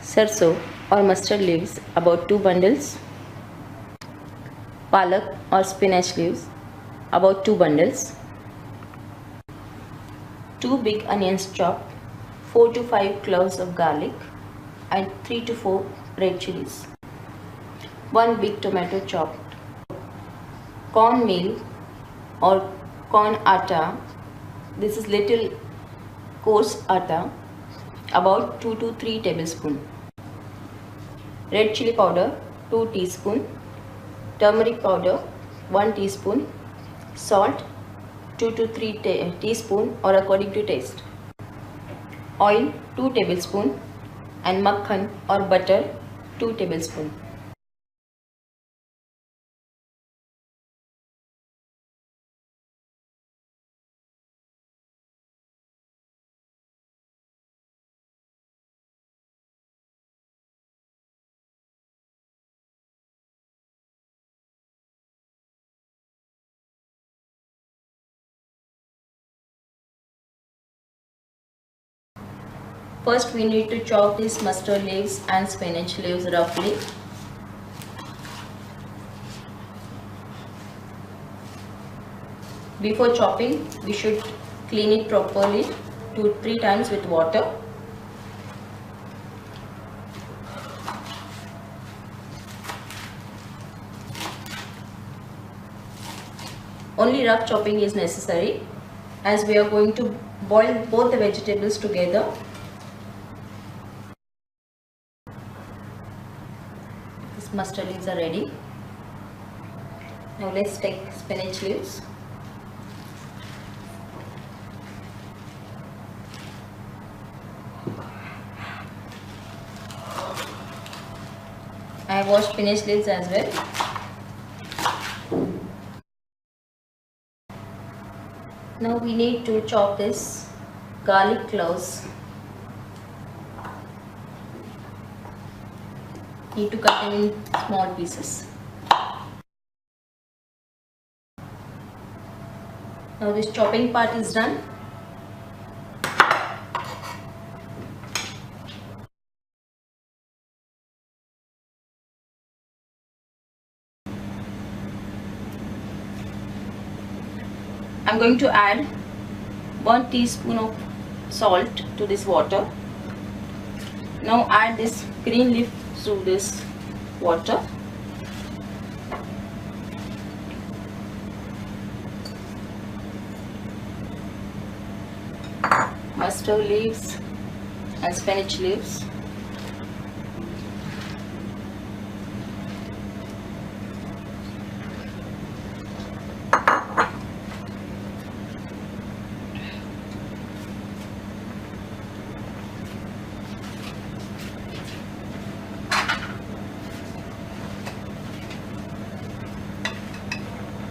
sarso or mustard leaves, about 2 bundles. Palak or spinach leaves, about 2 bundles. 2 big onions chopped, 4 to 5 cloves of garlic, and 3 to 4 red chilies. 1 big tomato chopped. Cornmeal or corn atta, this is little coarse atta, about 2 to 3 tablespoons. Red chili powder 2 teaspoons. Turmeric powder 1 teaspoon. Salt 2 to 3 teaspoons or according to taste. Oil 2 tablespoons and makhan or butter 2 tablespoons. First we need to chop these mustard leaves and spinach leaves roughly. Before chopping, we should clean it properly 2 to 3 times with water. Only rough chopping is necessary as we are going to boil both the vegetables together. These mustard leaves are ready. Now let's take spinach leaves. I have washed spinach leaves as well. Now we need to chop this garlic cloves. Need to cut them in small pieces. Now this chopping part is done. I'm going to add 1 teaspoon of salt to this water. Now add this green leaf to this water. Mustard leaves and spinach leaves.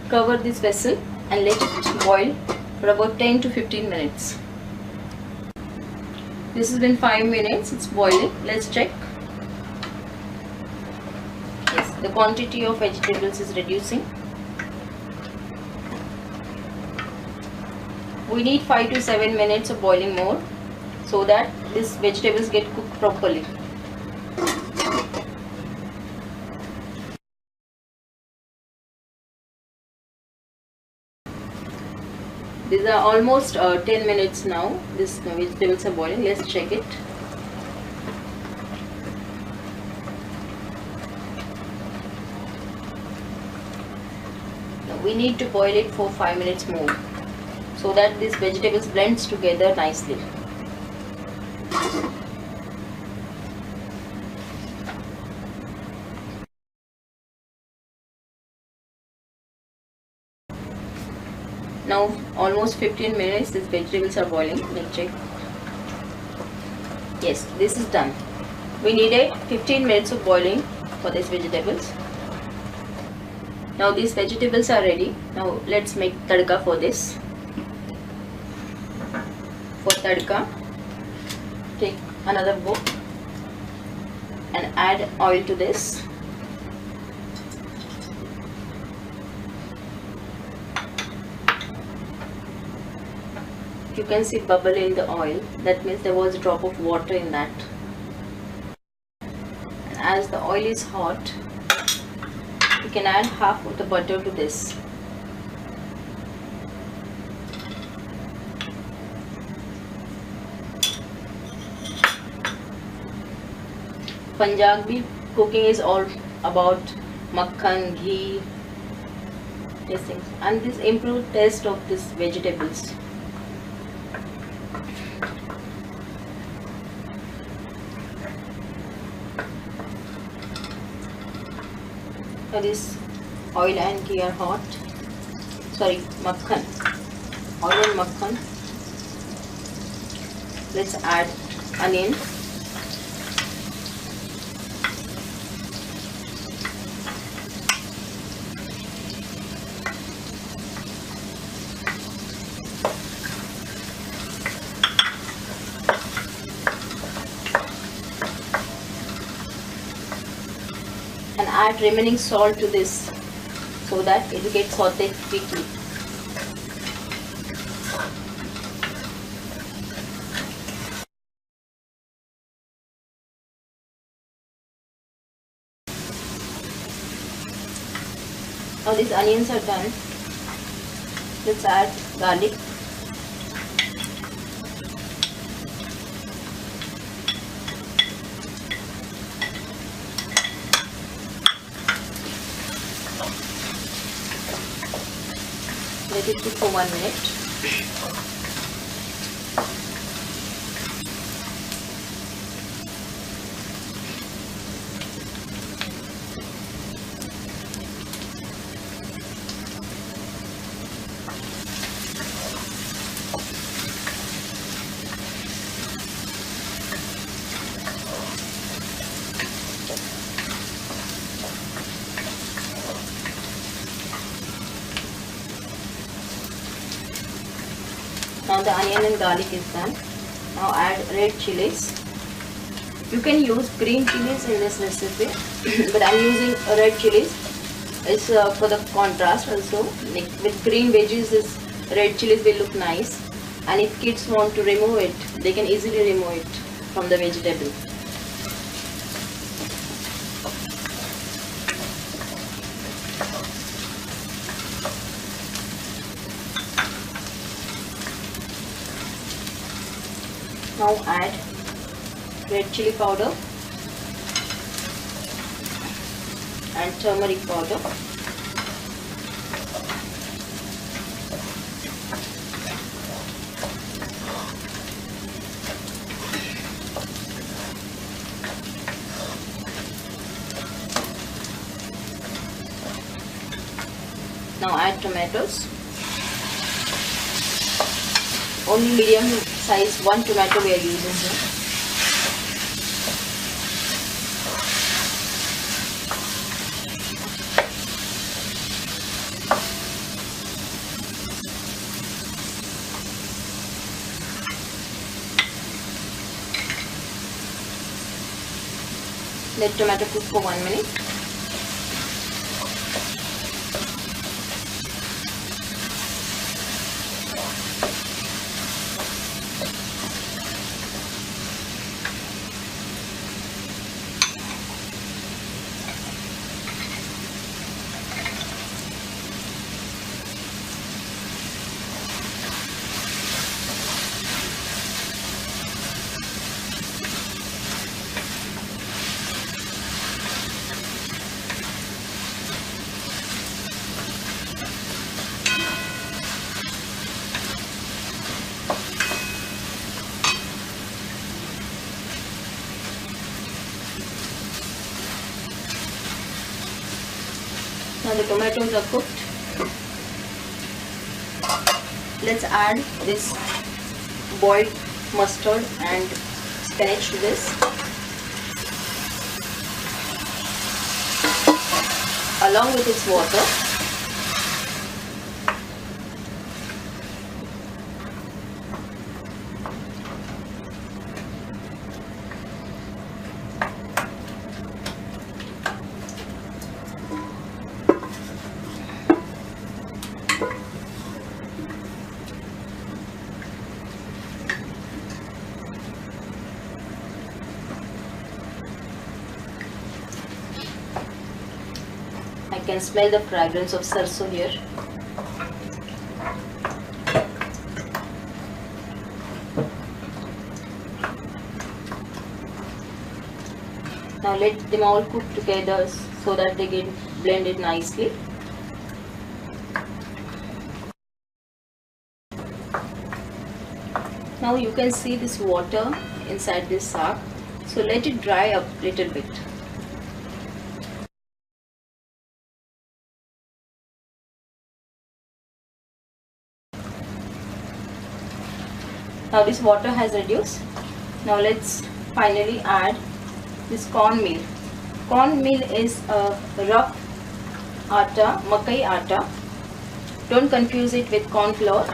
Cover this vessel and let it boil for about 10 to 15 minutes. This has been 5 minutes, it's boiling. Let's check. Yes, the quantity of vegetables is reducing. We need 5 to 7 minutes of boiling more so that these vegetables get cooked properly. These are almost 10 minutes now. These vegetables are boiling. Let's check it. Now we need to boil it for 5 minutes more so that these vegetables blends together nicely. Now almost 15 minutes, these vegetables are boiling. Let's check. Yes, this is done. We needed 15 minutes of boiling for these vegetables. Now these vegetables are ready. Now let's make tadka for this. For tadka, take another bowl and add oil to this. You can see bubble in the oil. That means there was a drop of water in that. as the oil is hot, you can add half of the butter to this. Punjabi cooking is all about makhan, ghee, these things, and this improved taste of these vegetables. So this oil and ghee are hot. Sorry, makhan. Oil and makhan. Let's add onion. And add remaining salt to this so that it will get sauteed quickly. Now these onions are done. Let's add garlic. Let it cook for 1 minute. Now the onion and garlic is done. Now add red chilies. You can use green chilies in this recipe, but I am using red chilies. It's for the contrast also. With green veggies, this red chilies will look nice. And if kids want to remove it, they can easily remove it from the vegetable. Now add red chili powder and turmeric powder. Now add tomatoes. Only medium size 1 tomato we are using here. Let tomato cook for 1 minute. Now the tomatoes are cooked. Let's add this boiled mustard and spinach to this, along with its water. can smell the fragrance of sarson here. Now let them all cook together so that they get blended nicely. Now you can see this water inside this saag, so let it dry up little bit. Now this water has reduced. Now let's finally add this cornmeal. Cornmeal is a rough atta, makai atta. Don't confuse it with corn flour.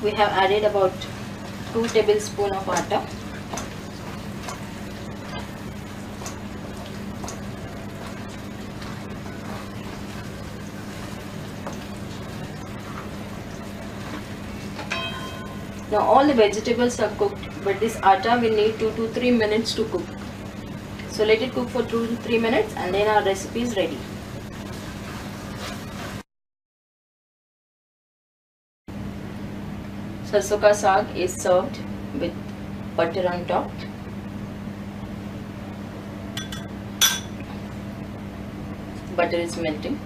We have added about 2 tablespoons of atta. Now all the vegetables are cooked, but this atta will need 2 to 3 minutes to cook. So let it cook for 2 to 3 minutes and then our recipe is ready. Sarson ka saag is served with butter on top. Butter is melting.